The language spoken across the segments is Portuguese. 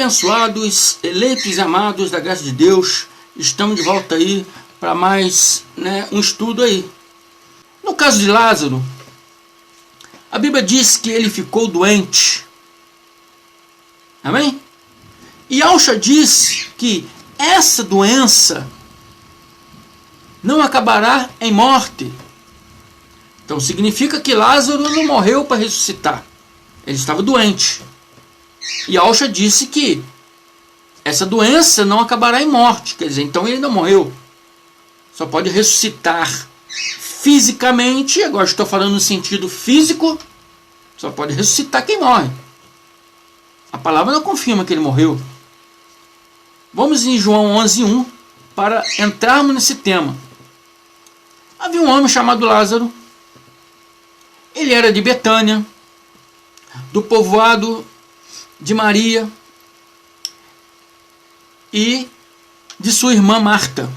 Abençoados, eleitos e amados da graça de Deus, estamos de volta aí para mais um estudo aí. No caso de Lázaro, a Bíblia diz que ele ficou doente. Amém? E Alcha diz que essa doença não acabará em morte. Então significa que Lázaro não morreu para ressuscitar. Ele estava doente. E Alcha disse que essa doença não acabará em morte. Quer dizer, então ele não morreu. Só pode ressuscitar fisicamente. Agora estou falando no sentido físico. Só pode ressuscitar quem morre. A palavra não confirma que ele morreu. Vamos em João 11:1 para entrarmos nesse tema. Havia um homem chamado Lázaro. Ele era de Betânia, do povoado de Maria e de sua irmã Marta.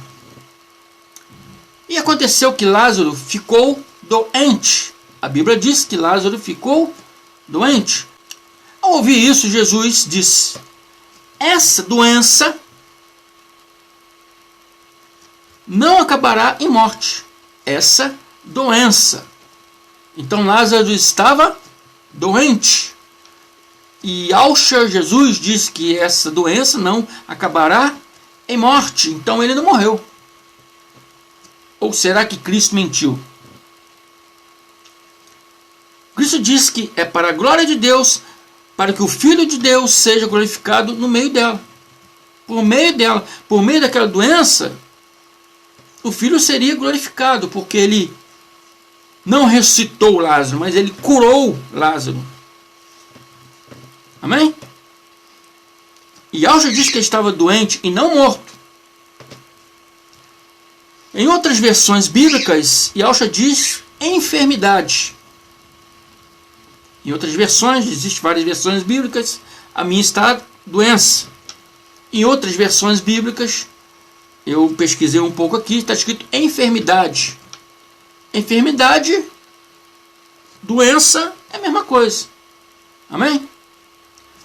E aconteceu que Lázaro ficou doente. A Bíblia diz que Lázaro ficou doente. Ao ouvir isso, Jesus disse: essa doença não acabará em morte. Essa doença. Então Lázaro estava doente. E Alcha Jesus disse que essa doença não acabará em morte. Então ele não morreu. Ou será que Cristo mentiu? Cristo disse que é para a glória de Deus, para que o Filho de Deus seja glorificado no meio dela. Por meio daquela doença, o Filho seria glorificado, porque ele não ressuscitou Lázaro, mas ele curou Lázaro. Amém? E Alcha diz que ele estava doente e não morto. Em outras versões bíblicas, Alcha diz enfermidade. Em outras versões, existem várias versões bíblicas, a minha está doença. Em outras versões bíblicas, eu pesquisei um pouco aqui, está escrito enfermidade. Enfermidade, doença, é a mesma coisa. Amém?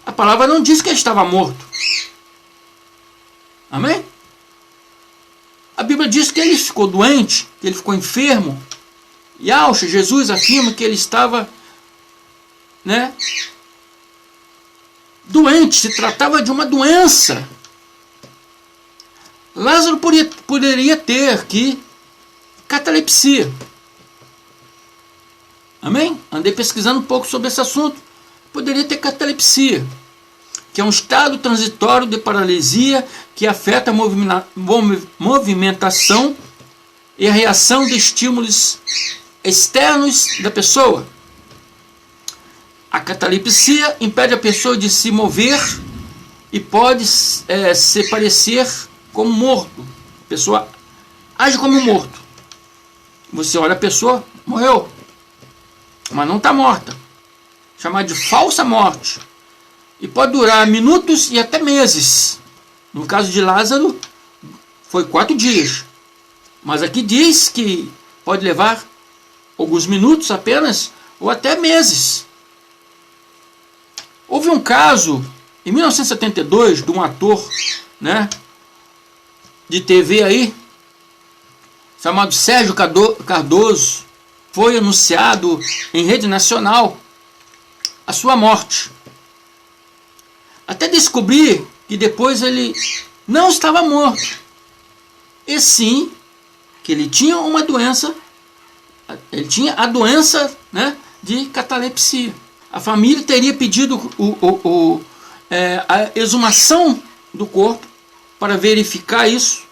A palavra não diz que ele estava morto. Amém? A Bíblia diz que ele ficou doente, que ele ficou enfermo. E Alcha, Jesus afirma que ele estava doente, se tratava de uma doença. Lázaro poderia ter catalepsia. Amém? Andei pesquisando um pouco sobre esse assunto. Poderia ter catalepsia, que é um estado transitório de paralisia que afeta a movimentação e a reação de estímulos externos da pessoa. A catalepsia impede a pessoa de se mover e pode se parecer como morto. A pessoa age como morto. Você olha a pessoa, morreu, mas não está morta. Chamada de falsa morte. E pode durar minutos e até meses. No caso de Lázaro, foi 4 dias. Mas aqui diz que pode levar alguns minutos apenas, ou até meses. Houve um caso, em 1972, de um ator de TV aí, chamado Sérgio Cardoso. Foi anunciado em rede nacional a sua morte. Até descobrir que depois ele não estava morto. E sim, que ele tinha uma doença, ele tinha a doença de catalepsia. A família teria pedido a exumação do corpo para verificar isso.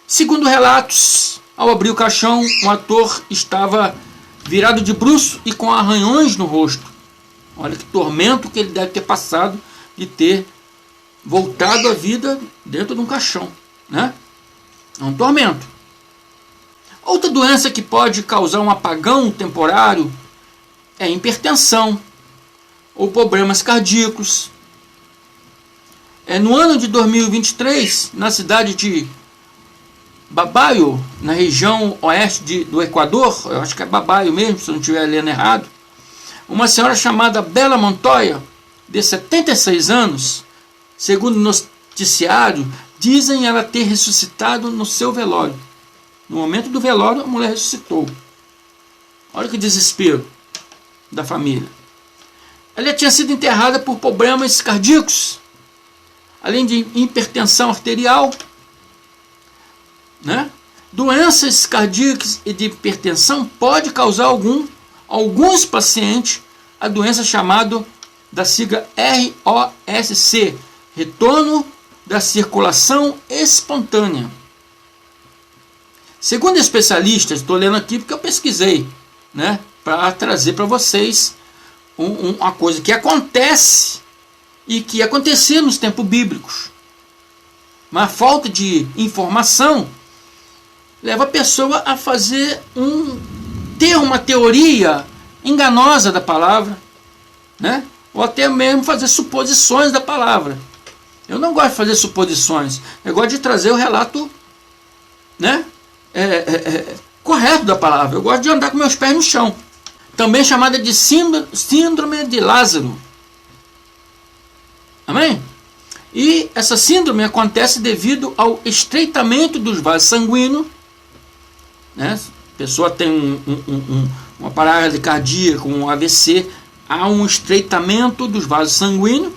Segundo relatos, ao abrir o caixão, o ator estava virado de bruços e com arranhões no rosto. Olha que tormento que ele deve ter passado de ter voltado à vida dentro de um caixão. É um tormento. Outra doença que pode causar um apagão temporário é hipertensão ou problemas cardíacos. No ano de 2023, na cidade de Babaio, na região oeste do Equador, eu acho que é Babaio mesmo, se eu não estiver lendo errado, uma senhora chamada Bela Montoya, de 76 anos, segundo o noticiário, dizem ela ter ressuscitado no seu velório. No momento do velório, a mulher ressuscitou. Olha que desespero da família. Ela tinha sido enterrada por problemas cardíacos, além de hipertensão arterial, né? Doenças cardíacas e de hipertensão pode causar alguns pacientes a doença chamada da sigla ROSC, retorno da circulação espontânea. Segundo especialistas, estou lendo aqui porque eu pesquisei, né, para trazer para vocês uma coisa que acontece e que acontecia nos tempos bíblicos. Mas a falta de informação leva a pessoa a ter uma teoria enganosa da palavra, né? Ou até mesmo fazer suposições da palavra. Eu não gosto de fazer suposições, eu gosto de trazer o relato, né, correto da palavra. Eu gosto de andar com meus pés no chão. Também chamada de síndrome de Lázaro. Amém? E essa síndrome acontece devido ao estreitamento dos vasos sanguíneos, né? A pessoa tem uma parada cardíaca, um AVC, há um estreitamento dos vasos sanguíneos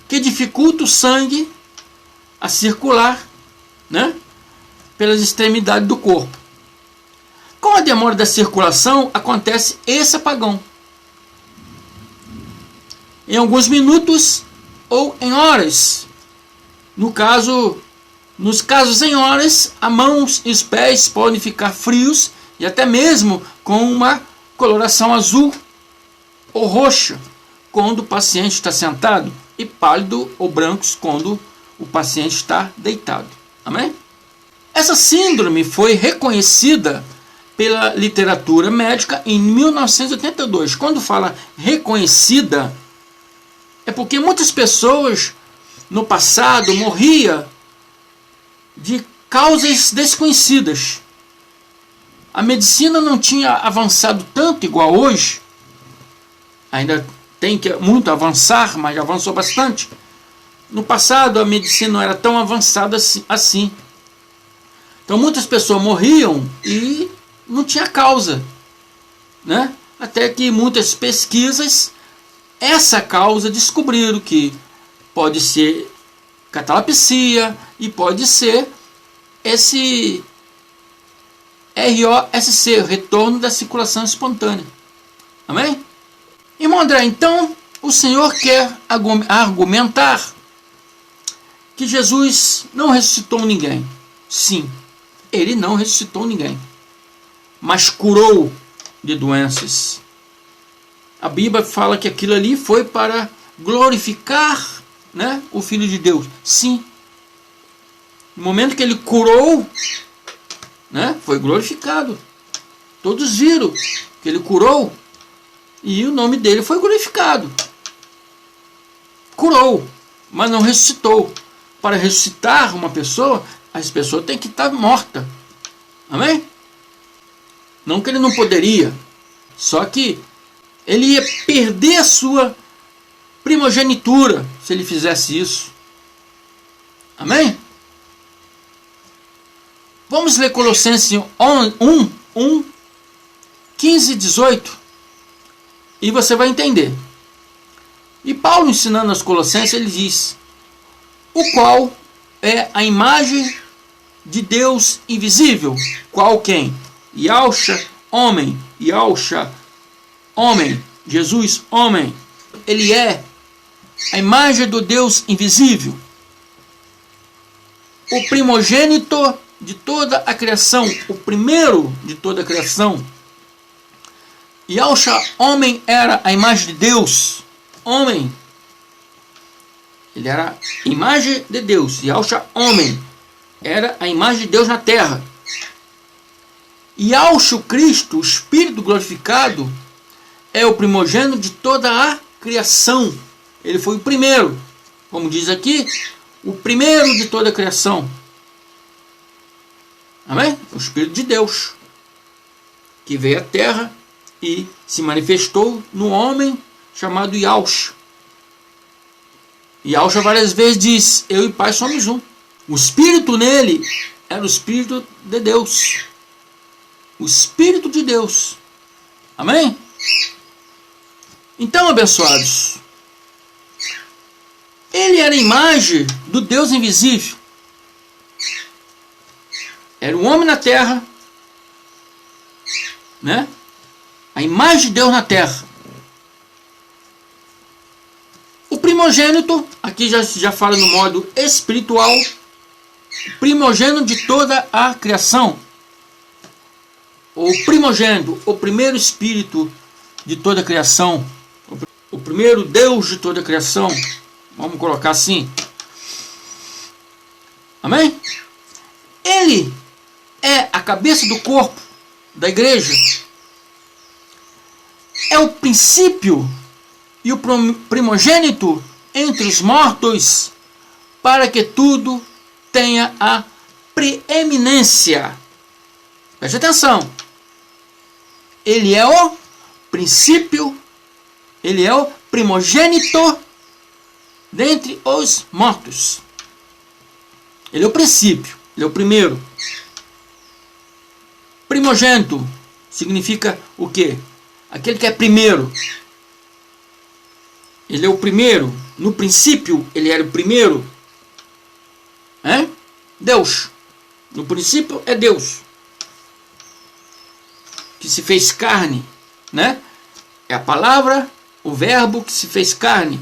que dificulta o sangue a circular, né, pelas extremidades do corpo. Com a demora da circulação, acontece esse apagão. Em alguns minutos ou em horas. Nos casos em horas, as mãos e os pés podem ficar frios e até mesmo com uma coloração azul ou roxa quando o paciente está sentado e pálido ou brancos quando o paciente está deitado. Amém? Essa síndrome foi reconhecida pela literatura médica em 1982. Quando fala reconhecida, é porque muitas pessoas no passado morriam de causas desconhecidas. A medicina não tinha avançado tanto igual hoje. Ainda tem que muito avançar, mas já avançou bastante. No passado a medicina não era tão avançada assim. Então muitas pessoas morriam e não tinha causa, né? Até que muitas pesquisas, essa causa descobriram que pode ser catalepsia e pode ser esse ROSC, o retorno da circulação espontânea. Amém? Irmão André, então o Senhor quer argumentar que Jesus não ressuscitou ninguém. Sim, ele não ressuscitou ninguém, mas curou de doenças. A Bíblia fala que aquilo ali foi para glorificar, né, o Filho de Deus. Sim. No momento que ele curou, né, foi glorificado. Todos viram que ele curou e o nome dele foi glorificado. Curou, mas não ressuscitou. Para ressuscitar uma pessoa, as pessoas têm que estar morta. Amém? Não que ele não poderia, só que ele ia perder a sua primogenitura se ele fizesse isso. Amém? Vamos ler Colossenses 1, 15 e 18 e você vai entender. E Paulo, ensinando aos Colossenses, ele diz: o qual é a imagem de Deus invisível. Qual quem? Yahshua, homem. Yahshua, homem. Jesus, homem. Ele é a imagem do Deus invisível, o primogênito de toda a criação, o primeiro de toda a criação. Yahshua, homem, era a imagem de Deus. Homem. Ele era a imagem de Deus. Yahshua, homem, era a imagem de Deus na terra. Yahshua Cristo, o Espírito glorificado, é o primogênito de toda a criação. Ele foi o primeiro, como diz aqui, o primeiro de toda a criação. Amém? O Espírito de Deus, que veio à terra e se manifestou no homem chamado Yahshua. E Yahshua várias vezes diz: eu e o Pai somos um. O Espírito nele era o Espírito de Deus. O Espírito de Deus. Amém? Então, abençoados, ele era a imagem do Deus invisível. Era o homem na terra, né? A imagem de Deus na terra. O primogênito, aqui já fala no modo espiritual, primogênito de toda a criação. O primogênito, o primeiro espírito de toda a criação, o primeiro Deus de toda a criação, vamos colocar assim. Amém? Ele é a cabeça do corpo da igreja. É o princípio e o primogênito entre os mortos, para que tudo tenha a preeminência. Preste atenção. Ele é o princípio, ele é o primogênito dentre os mortos. Ele é o princípio, ele é o primeiro. Primogênito significa o quê? Aquele que é primeiro. Ele é o primeiro. No princípio, ele era o primeiro. Deus. No princípio é Deus. Que se fez carne, né? É a palavra, o verbo que se fez carne.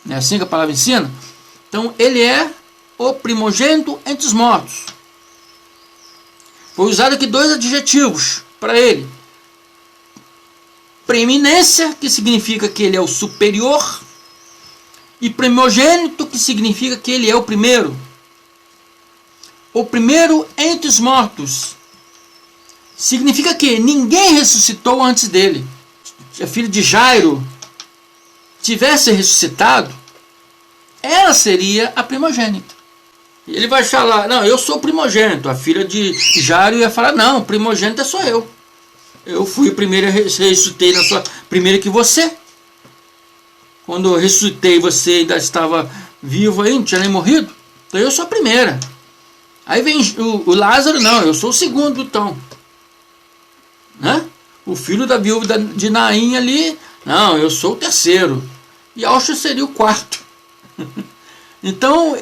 Não é assim que a palavra ensina? Então, ele é o primogênito entre os mortos. Foi usado aqui dois adjetivos para ele. Preeminência, que significa que ele é o superior, e primogênito, que significa que ele é o primeiro. O primeiro entre os mortos. Significa que ninguém ressuscitou antes dele. Se a filha de Jairo tivesse ressuscitado, ela seria a primogênita. E ele vai falar: não, eu sou o primogênito. A filha de Jairo ia falar: não, o primogênito é só eu. Eu fui o primeiro, ressuscitei na sua primeiro que você. Quando eu ressuscitei, você ainda estava vivo aí, não tinha nem morrido. Então eu sou a primeira. Aí vem o Lázaro: não, eu sou o segundo, então. Né? O filho da viúva de Naim ali: não, eu sou o terceiro. E Yahshua seria o quarto. Então,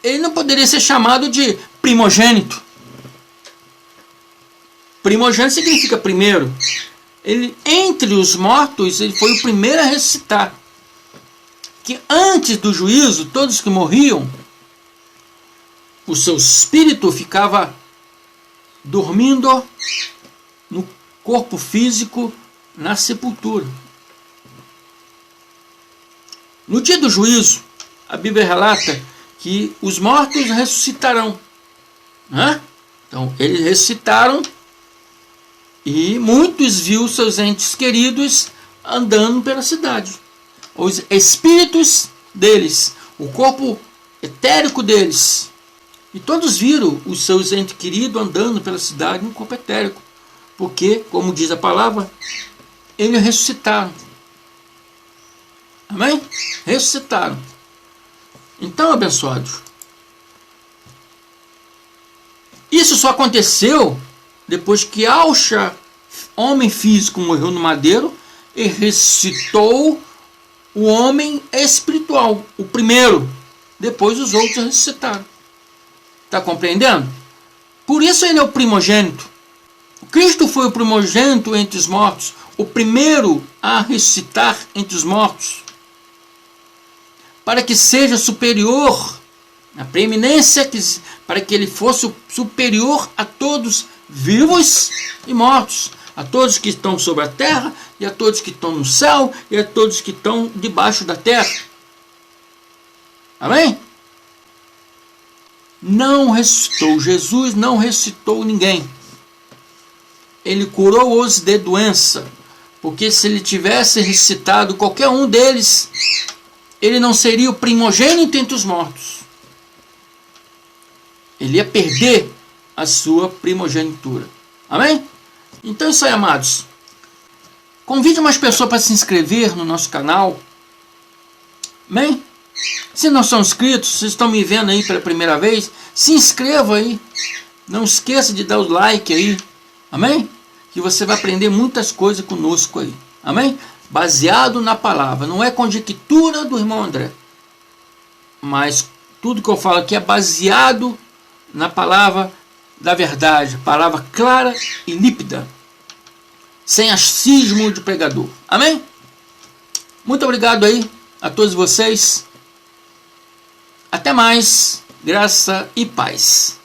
ele não poderia ser chamado de primogênito. Primogênito significa primeiro. Ele, entre os mortos, ele foi o primeiro a ressuscitar. Que antes do juízo, todos que morriam, o seu espírito ficava dormindo no corpo físico, na sepultura. No dia do juízo, a Bíblia relata que os mortos ressuscitarão. Né? Então, eles ressuscitaram e muitos viram seus entes queridos andando pela cidade. Os espíritos deles, o corpo etérico deles. E todos viram os seus entes queridos andando pela cidade no corpo etérico. Porque, como diz a palavra, eles ressuscitaram. Amém? Ressuscitaram. Então, abençoados, isso só aconteceu depois que Yahshua, homem físico, morreu no madeiro e ressuscitou o homem espiritual, o primeiro. Depois os outros ressuscitaram. Está compreendendo? Por isso ele é o primogênito. O Cristo foi o primogênito entre os mortos, o primeiro a ressuscitar entre os mortos, para que seja superior, na preeminência, para que ele fosse superior a todos vivos e mortos, a todos que estão sobre a terra, e a todos que estão no céu, e a todos que estão debaixo da terra. Amém? Não ressuscitou, Jesus não ressuscitou ninguém. Ele curou-os de doença, porque se ele tivesse ressuscitado qualquer um deles, ele não seria o primogênito entre os mortos. Ele ia perder a sua primogenitura. Amém? Então é isso aí, amados. Convide mais pessoas para se inscrever no nosso canal. Amém? Se não são inscritos, vocês estão me vendo aí pela primeira vez, se inscreva aí. Não esqueça de dar o like aí. Amém? Que você vai aprender muitas coisas conosco aí. Amém? Baseado na palavra. Não é conjectura do irmão André. Mas tudo que eu falo aqui é baseado na palavra da verdade. Palavra clara e límpida. Sem achismo de pregador. Amém? Muito obrigado aí a todos vocês. Até mais. Graça e paz.